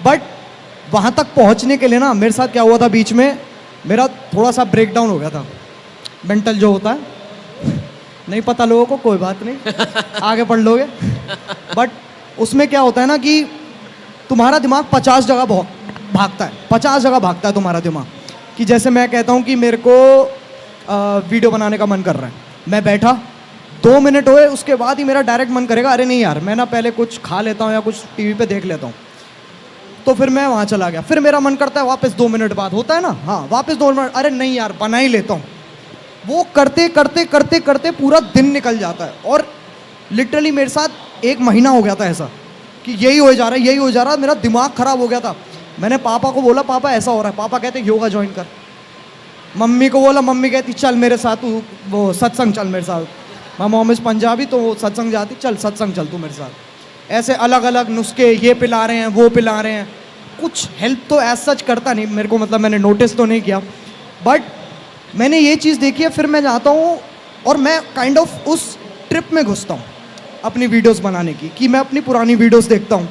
बट वहाँ तक पहुँचने के लिए ना मेरे साथ क्या हुआ था, बीच में मेरा थोड़ा सा ब्रेक डाउन हो गया था. मेंटल जो होता है, नहीं पता लोगों को, कोई बात नहीं, आगे पढ़ लोगे. बट उसमें क्या होता है ना कि तुम्हारा दिमाग 50 जगह भागता है, 50 जगह भागता है तुम्हारा दिमाग. कि जैसे मैं कहता हूँ कि मेरे को वीडियो बनाने का मन कर रहा है, मैं बैठा 2 मिनट हुए, उसके बाद ही मेरा डायरेक्ट मन करेगा अरे नहीं यार मैं ना पहले कुछ खा लेता हूँ या कुछ टीवी पे देख लेता हूँ. तो फिर मैं वहाँ चला गया, फिर मेरा मन करता है वापस 2 मिनट बाद, होता है ना, हाँ वापस 2 मिनट, अरे नहीं यार बना ही लेता हूँ. वो करते करते करते करते पूरा दिन निकल जाता है. और लिटरली मेरे साथ 1 महीना हो गया था ऐसा कि यही हो जा रहा है, यही हो जा रहा है. मेरा दिमाग ख़राब हो गया था. मैंने पापा को बोला पापा ऐसा हो रहा है, पापा कहते योगा ज्वाइन कर. मम्मी को बोला, मम्मी कहती चल मेरे साथ, तू वो सत्संग चल मेरे साथ. माई मॉम इज़ पंजाबी, तो वो सत्संग जाती, चल सत्संग चल तू मेरे साथ. ऐसे अलग अलग नुस्खे, ये पिला रहे हैं, वो पिला रहे हैं. कुछ हेल्प तो एज सच करता नहीं मेरे को, मतलब मैंने नोटिस तो नहीं किया. बट मैंने ये चीज़ देखी है. फिर मैं जाता हूँ और मैं काइंड ऑफ उस ट्रिप में घुसता हूँ अपनी वीडियोस बनाने की, कि मैं अपनी पुरानी वीडियोस देखता हूँ,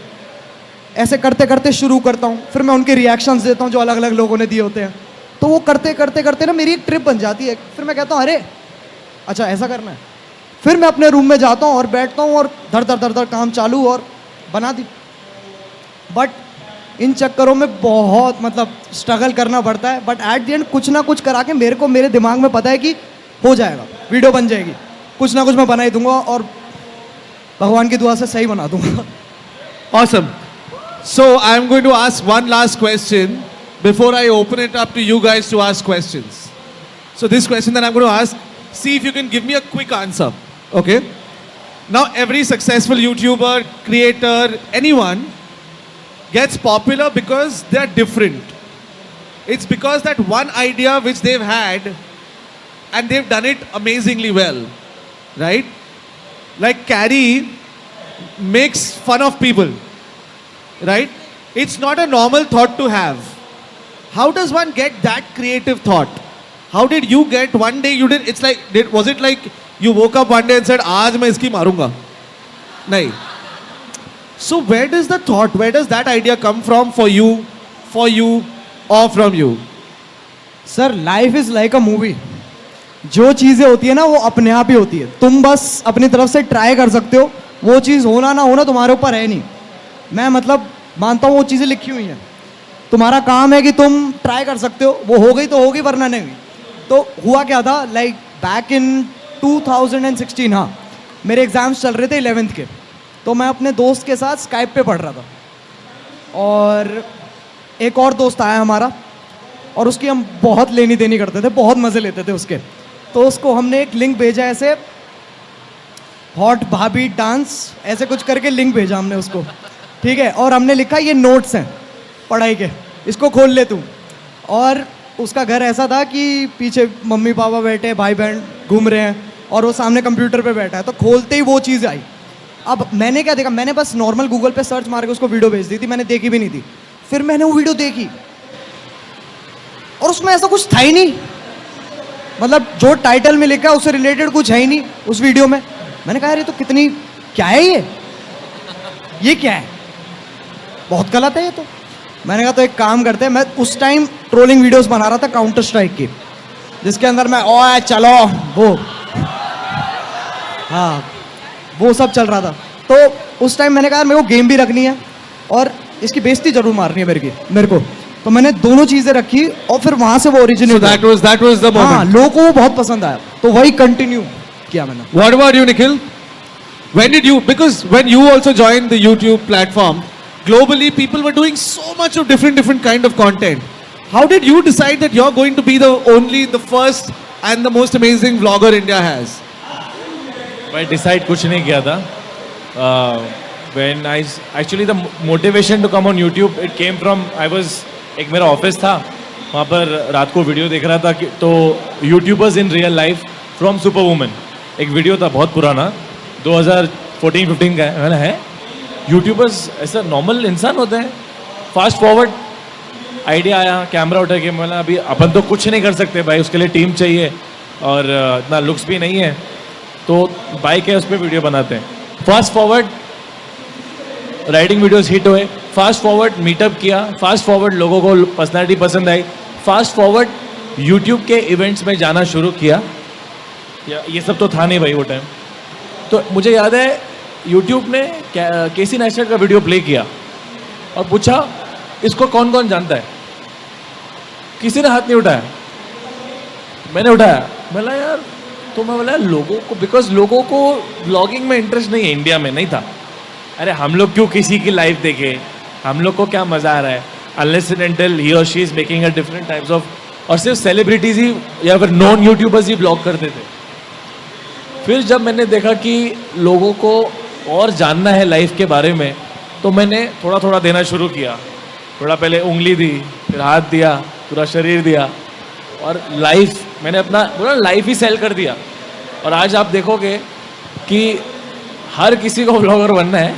ऐसे करते करते शुरू करता हूँ. फिर मैं उनके रिएक्शंस देता हूँ जो अलग अलग लोगों ने दिए होते हैं. तो वो करते करते करते ना मेरी एक ट्रिप बन जाती है. फिर मैं कहता हूँ अरे अच्छा ऐसा करना है. फिर मैं अपने रूम में जाता हूँ और बैठता हूँ और धड़ धड़ धड़ धड़ काम चालू और बना दी. बट इन चक्करों में बहुत मतलब स्ट्रगल करना पड़ता है. बट एट द एंड कुछ ना कुछ करा के मेरे दिमाग में पता है कि हो जाएगा, वीडियो बन जाएगी, कुछ ना कुछ मैं बना ही दूंगा और भगवान की दुआ से सही बना दूंगा. Awesome. So I'm going to ask one last question before I open it up to you guys to ask questions. So this question that I'm going to ask, see if you can give me a quick answer. Okay? Now every successful YouTuber, creator, anyone gets popular because they're different. It's because that one idea which they've had and they've done it amazingly well. Right? Like Carrie makes fun of people. Right? It's not a normal thought to have. How does one get that creative thought? How did you get, one day you did, it's like, was it like you woke up one day and said, आज मैं इसकी मारूंगा? नहीं. So where does the thought, where does that idea come from for you, or from you? Sir life is like a movie. जो चीज़ें होती है ना वो अपने आप ही होती है. तुम बस अपनी तरफ से ट्राई कर सकते हो. वो चीज़ होना ना होना तुम्हारे ऊपर है नहीं. मैं मतलब मानता हूँ वो चीज़ें लिखी हुई हैं. तुम्हारा काम है कि तुम ट्राई कर सकते हो. वो हो गई तो होगी, वरना नहीं हुई. तो हुआ क्या था, लाइक बैक इन 2016, हाँ मेरे एग्ज़ाम्स चल रहे थे 11th के. तो मैं अपने दोस्त के साथ स्काइप पे पढ़ रहा था और एक और दोस्त आया हमारा और उसकी हम बहुत लेनी देनी करते थे, बहुत मज़े लेते थे उसके. तो उसको हमने एक लिंक भेजा ऐसे, हॉट भाभी डांस ऐसे कुछ करके लिंक भेजा हमने उसको. ठीक है, और हमने लिखा ये नोट्स हैं पढ़ाई के, इसको खोल ले तू. और उसका घर ऐसा था कि पीछे मम्मी पापा बैठे, भाई बहन घूम रहे हैं और वो सामने कंप्यूटर पे बैठा है. तो खोलते ही वो चीज़ आई. अब मैंने क्या देखा, मैंने बस नॉर्मल गूगल पे सर्च मार के उसको वीडियो भेज दी थी, मैंने देखी भी नहीं थी. फिर मैंने वो वीडियो देखी और उसमें ऐसा कुछ था ही नहीं. मतलब जो टाइटल में लिखा है उससे रिलेटेड कुछ है ही नहीं उस वीडियो में. मैंने कहा यार ये तो कितनी, क्या है ये क्या है, बहुत गलत है ये तो. मैंने कहा तो एक काम करते हैं, मैं उस टाइम ट्रोलिंग वीडियोस बना रहा था काउंटर स्ट्राइक की, जिसके अंदर मैं ओए चलो वो, हाँ वो सब चल रहा था. तो उस टाइम मैंने कहा मेरे को गेम भी रखनी है और इसकी बेइज्जती जरूर मारनी है मेरे को. तो मैंने दोनों चीज़ें रखी और फिर वहाँ से वो original. So that was the moment. हाँ, लोगों को वो बहुत पसंद आया तो वही कंटिन्यू किया मैंने. What about you, Nikhil? when did you, because when you also joined the YouTube platform, globally people were doing so much of different kind of content. How did you decide that you're going to be the first and the most amazing vlogger India has? मैं decide कुछ नहीं किया था. When I actually the motivation to come on YouTube it came from एक मेरा office था, वहाँ पर रात को वीडियो देख रहा था कि तो YouTubers in real life from super women एक वीडियो था बहुत पुराना 2014-15 का है यूट्यूबर्स ऐसा नॉर्मल इंसान होते हैं. फास्ट फॉरवर्ड आइडिया आया, कैमरा उठा के मैंने अभी अपन तो कुछ नहीं कर सकते भाई, उसके लिए टीम चाहिए और इतना लुक्स भी नहीं है, तो बाइक है उस पर वीडियो बनाते हैं. Fast forward riding videos hit हुए, फास्ट फॉरवर्ड मीटअप किया, फास्ट फॉरवर्ड लोगों को पर्सनैलिटी पसंद आई, फास्ट फॉरवर्ड यूट्यूब के इवेंट्स में जाना शुरू किया. ये सब तो था नहीं भाई वो टाइम. तो मुझे याद है यूट्यूब ने केसी नेस्टेट का वीडियो प्ले किया और पूछा इसको कौन कौन जानता है. किसी ने हाथ नहीं उठाया, मैंने उठाया. बोला यार तो मैं बोला लोगों को, बिकॉज लोगों को ब्लॉगिंग में इंटरेस्ट नहीं है, इंडिया में नहीं था. अरे हम लोग क्यों किसी की लाइफ देखे, हम लोग को क्या मजा आ रहा है, अनलेस एंड अनटिल ही और she is making a different types of, और सिर्फ सेलिब्रिटीज ही या फिर नॉन यूट्यूबर्स ही ब्लॉग करते थे. फिर जब मैंने देखा कि लोगों को और जानना है लाइफ के बारे में, तो मैंने थोड़ा थोड़ा देना शुरू किया. थोड़ा पहले उंगली दी, फिर हाथ दिया, पूरा शरीर दिया, और लाइफ मैंने अपना पूरा लाइफ ही सेल कर दिया. और आज आप देखोगे कि हर किसी को ब्लॉगर बनना है,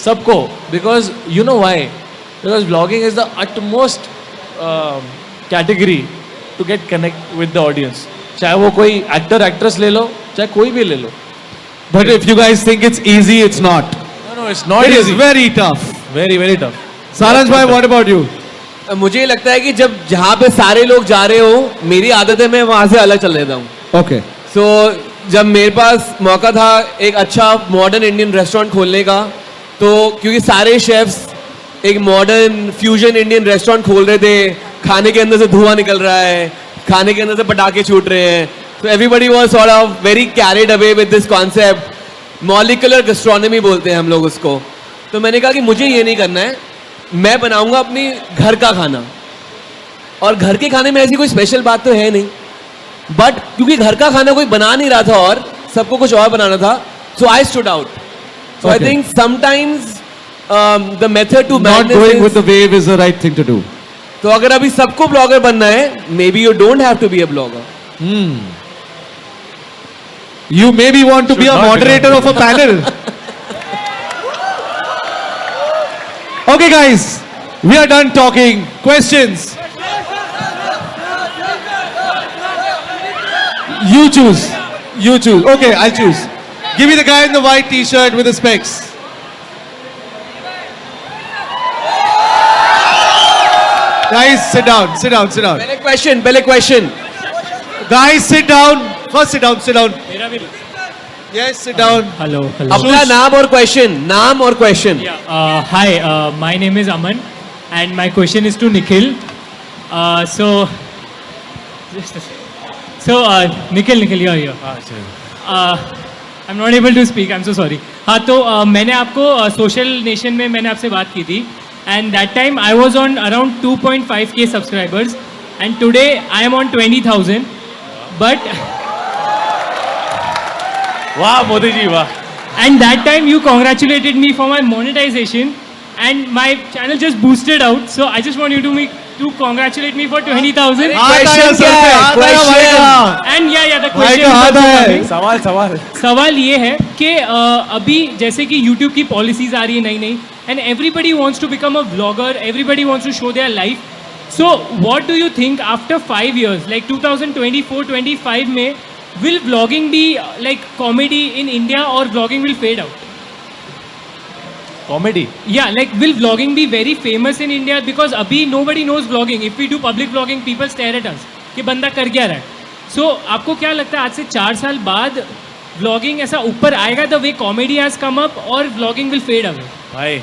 सबको, because you know why, because blogging is the utmost category to get connect with the audience. चाहे वो कोई एक्टर एक्ट्रेस ले लो, चाहे कोई भी ले लो. But if you guys think it's easy, it's not. No, it's not It is easy. very tough. Very, very tough. Saransh bhai, what about you? मुझे ये लगता है कि जब जहाँ पे सारे लोग जा रहे हो, मेरी आदत है मैं वहाँ से अलग चल लेता हूँ. Okay. सो जब मेरे पास मौका था एक अच्छा मॉडर्न इंडियन रेस्टोरेंट खोलने का, तो क्योंकि सारे शेफ्स एक मॉडर्न फ्यूजन इंडियन रेस्टोरेंट खोल रहे थे, खाने के अंदर से धुआं निकल रहा है, खाने के अंदर से पटाखे छूट रहे हैं, तो everybody was sort of very carried away with this concept. Molecular gastronomy बोलते हैं हम लोग उसको. तो मैंने कहा कि मुझे ये नहीं करना है, मैं बनाऊंगा अपनी घर का खाना. और घर के खाने में ऐसी कोई स्पेशल बात तो है नहीं, बट क्योंकि घर का खाना कोई बना नहीं रहा था और सबको कुछ और बनाना था, so I stood out. So I think sometimes the method to Not going with the wave is the right thing to do. तो अगर अभी सबको ब्लॉगर बनना है, maybe you don't have to be a blogger. You maybe want to be a Should not be moderator of a panel. Okay, guys, we are done talking. Questions? You choose. You choose. Okay, I'll choose. Give me the guy in the white t-shirt with the specs. Guys, sit down. Sit down. Sit down. पहले question. Guys, sit down. First, sit down. Sit down. Yes, sit down. Hello. अपना नाम और question. Hi, my name is Aman, and my question is to Nikhil. Nikhil, you're here. I'm not able to speak. I'm so sorry. हाँ, तो मैंने आपको social nation में मैंने आपसे बात की थी, and that time I was on around 2.5k subscribers, and today I am on 20,000. But वाह मोदी जी वाह. and that time you congratulated me for my monetization, and my channel just boosted out. So I just want you to congratulate me for 20,000. Question क्या है? Question. And yeah, the भाई question का is हाथ also है. coming. सवाल ये है कि अभी जैसे कि YouTube की पॉलिसीज आ रही है नई and everybody wants to become a vlogger, everybody wants to show their life. So what do you think after 5 years, like 2024-25 में, will vlogging be like comedy in India or vlogging will fade out? Comedy. Yeah, like will vlogging be very famous in India? Because abhi nobody knows vlogging. If we do public vlogging, people stare at us कि बंदा कर क्या रहा है. So आपको क्या लगता है आज से 4 साल बाद vlogging ऐसा ऊपर आएगा the way comedy has come up, और vlogging will fade away? भाई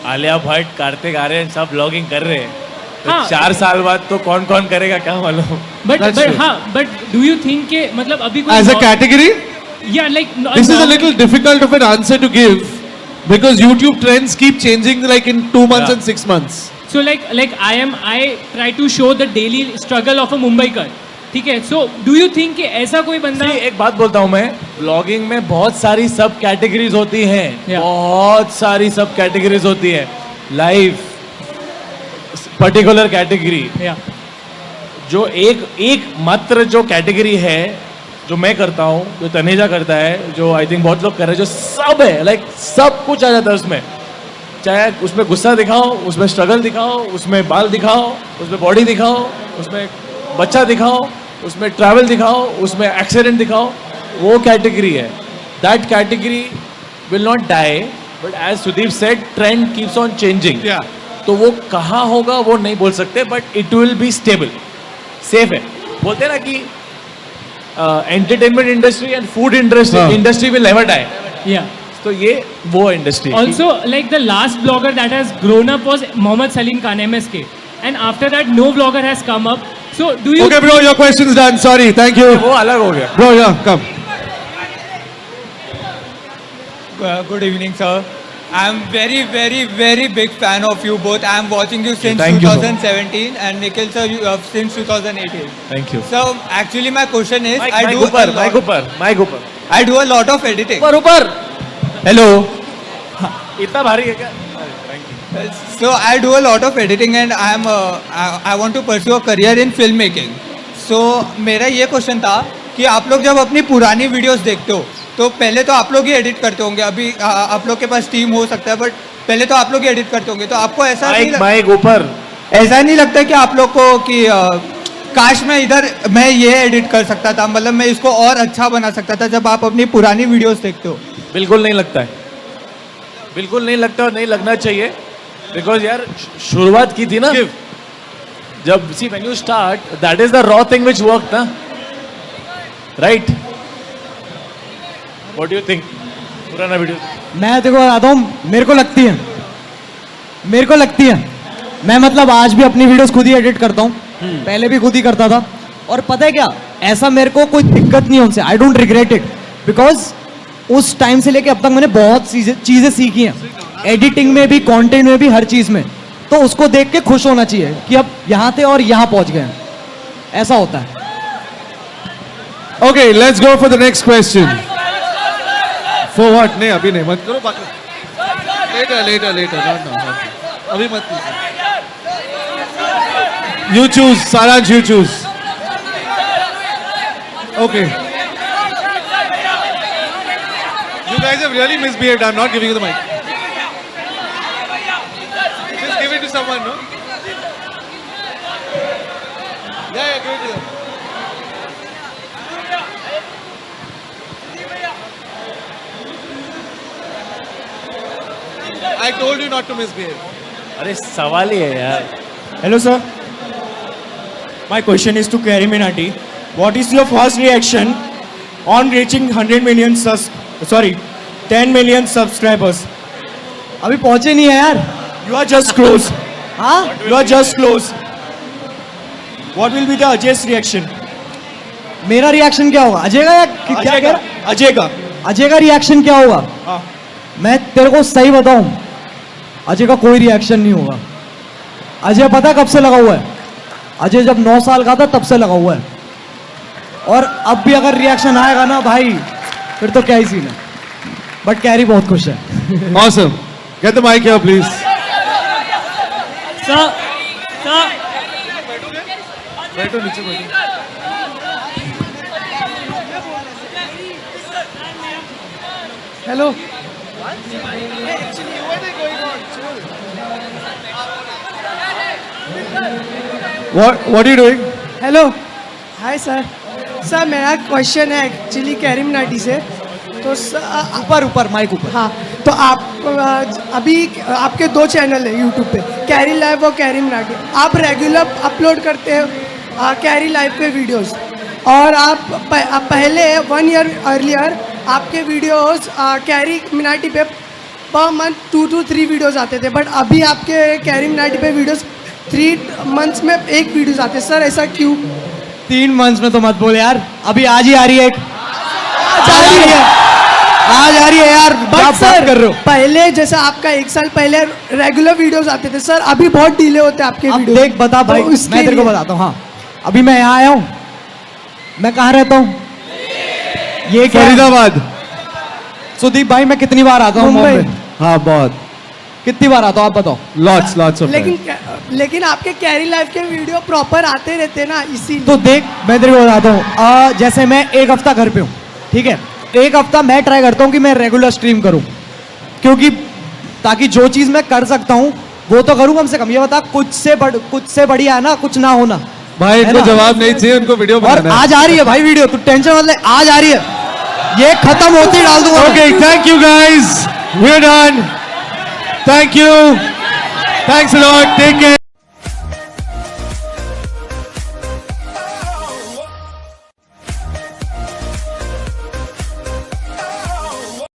आलिया भट्ट, कार्तिक आर्यन सब ब्लॉगिंग कर रहे हैं, तो हाँ. 4 साल बाद तो कौन कौन करेगा क्या मालूम. But That's but true. हाँ, but do you think कि मतलब अभी कोई As a category? Yeah, like This is a little difficult of an answer to give because YouTube trends keep changing like in 2 months Yeah. and 6 months. So like I try to show the daily struggle of a Mumbaikar. ठीक है. So do you think कि ऐसा कोई बंदा See, एक बात बोलता हूँ मैं, ब्लॉगिंग में बहुत सारी सब कैटेगरीज होती हैं, Yeah. बहुत सारी सब कैटेगरीज होती है. Life particular category, yeah. जो एक मात्र जो कैटेगरी है जो मैं करता हूँ, जो तनेजा करता है, जो आई थिंक बहुत लोग कर रहे हैं, जो सब है, लाइक सब कुछ आ जाता है उसमें. चाहे उसमें गुस्सा दिखाओ, उसमें स्ट्रगल दिखाओ, उसमें बाल दिखाओ, उसमें बॉडी दिखाओ, उसमें बच्चा दिखाओ, उसमें ट्रैवल दिखाओ, उसमें एक्सीडेंट दिखाओ, वो कैटेगरी है. That category will not die, but as Sudeep said, trend keeps on changing. Yeah. तो वो कहाँ होगा वो नहीं बोल सकते, but it will be stable, safe है. बोलते हैं ना कि entertainment industry and food industry will never die. Yeah. तो ये वो industry. Also, like the last blogger that has grown up was Mohammed Salim Khan, MSK, and after that, no vlogger has come up. So, do you? Okay, bro, your question's done. Sorry, thank you. वो अलग हो गया. Bro, yeah, come. Good evening, sir. I'm very big fan of you both. I'm watching you since Thank you, sir. 2017, and Nikhil sir, you since 2018. Thank you. So actually, my question is, mic ऊपर. I do a lot of editing. ऊपर. Hello. इतना भारी है क्या? So I do a lot of editing, and I want to pursue a career in filmmaking. So मेरा ये question था कि आप लोग जब अपनी पुरानी वीडियोस देखते हो तो पहले तो आप लोग ही एडिट करते होंगे. अभी आप लोग के पास टीम हो सकता है, बट पहले तो आप लोग ही एडिट करते होंगे. तो आपको ऐसा माइक ऊपर. ऐसा नहीं लगता कि आप लोग को कि काश मैं ये एडिट कर सकता था, मतलब मैं इसको और अच्छा बना सकता था, जब आप अपनी पुरानी वीडियोस देखते हो? बिल्कुल नहीं लगता है, बिल्कुल नहीं लगता और नहीं लगना चाहिए. बिकॉज यार शुरुआत की थी ना, जब see when you start, that is the raw thing which work ना, right? What do you think? पुराना वीडियो मैं देखो आता हूँ, मेरे को लगती है मैं मतलब आज भी अपनी वीडियोस खुद ही एडिट करता हूँ. पहले भी खुद ही करता था, और पता है क्या, ऐसा मेरे को कोई दिक्कत नहीं है उनसे. I don't regret it, because उस टाइम से लेके अब तक मैंने बहुत चीजें सीखी हैं, एडिटिंग में भी, कंटेंट में भी, हर चीज में. तो उसको देख के खुश होना चाहिए कि अब यहाँ थे और यहाँ पहुंच गए. ऐसा होता है. Okay, let's go for the next question. For what? नहीं, अभी नहीं, मत करो. Later. Not. अभी मत कीजिए. You choose, Saransh, you choose. Okay. You guys have really misbehaved. I'm not giving you the mic. Just give it to someone, no? Yeah, give it to them. I told you not to misbehave. अरे सवाल ही है यार. Hello, sir. My question is to Carrie Minati. What is your first reaction on reaching 10 million subscribers? अभी पहुंचे नहीं है यार. You are just close. हाँ, You are just close. What will be the Ajay's reaction? मेरा reaction क्या होगा? अजय का या क्या Ajay कह का. रहा? Ajay का. अजय का रिएक्शन क्या होगा? हाँ. मैं तेरे को सही बताऊं, अजय का कोई रिएक्शन नहीं होगा. अजय पता कब से लगा हुआ है? अजय जब 9 साल का था तब से लगा हुआ है. और अब भी अगर रिएक्शन आएगा ना भाई, फिर तो क्या ही सीन है. बट कैरी बहुत खुश है. Awesome. Get the mic here, please. Sir, बैठो नीचे बैठो. Hello. What are you doing? Hello hi sir. Sir मेरा क्वेश्चन है एक्चुअली कैरी मिनाटी से. तो ऊपर माइक ऊपर. हाँ, तो आप अभी आपके 2 चैनल है यूट्यूब पे, कैरी लाइव और कैरी मिनाटी. आप रेगुलर अपलोड करते हैं कैरी लाइव पे वीडियोस, और आप पहले 1 ईयर अर्लियर आपके वीडियोस कैरी मिनाटी पे पर मंथ 2 to 3 वीडियोस आते थे, बट अभी आपके कैरी मिनाटी पे वीडियोस 3 मंथ्स में 1 वीडियोस आते हैं. सर ऐसा क्यों? 3 मंथ्स में तो मत बोल यार, अभी आज ही आ रही है एक. आज आ रही है यार, क्या बट बात कर रहे हो? पहले जैसे आपका 1 साल पहले रेगुलर वीडियोस आते थे सर, अभी बहुत डिले होते हैं आपके अब वीडियो। देख बता भाई, मैं तेरे को बताता हूँ। हाँ, अभी मैं यहाँ आया हूँ, मैं कहाँ रहता हूँ? ये क्या है? फरीदाबाद। सुदीप भाई, मैं कितनी बार आता हूँ मुंबई। मुंबई? हाँ बहुत, कितनी बार आता हूँ आप बताओ? लॉट्स ऑफ लेकिन आपके कैरी लाइफ के वीडियो प्रॉपर आते रहते ना, इसीलिए। तो देख मैं तेरे को बताता हूँ, जैसे मैं 1 हफ्ता घर पे हूँ, ठीक है, 1 हफ्ता मैं ट्राई करता हूँ कि मैं रेगुलर स्ट्रीम करूँ, क्योंकि ताकि जो चीज़ मैं कर सकता हूँ वो तो करूँ कम से कम। ये बता, कुछ से बढ़िया है ना कुछ ना होना। भाई, है इनको ना? जवाब नहीं चाहिए, उनको वीडियो और बनाना है। आज आ रही है भाई वीडियो, तू टेंशन मत ले, आज आ रही है, ये खत्म होती ही डाल दूंगा। Okay, thank you guys. We're done. Thank you. Thanks a lot. Take care.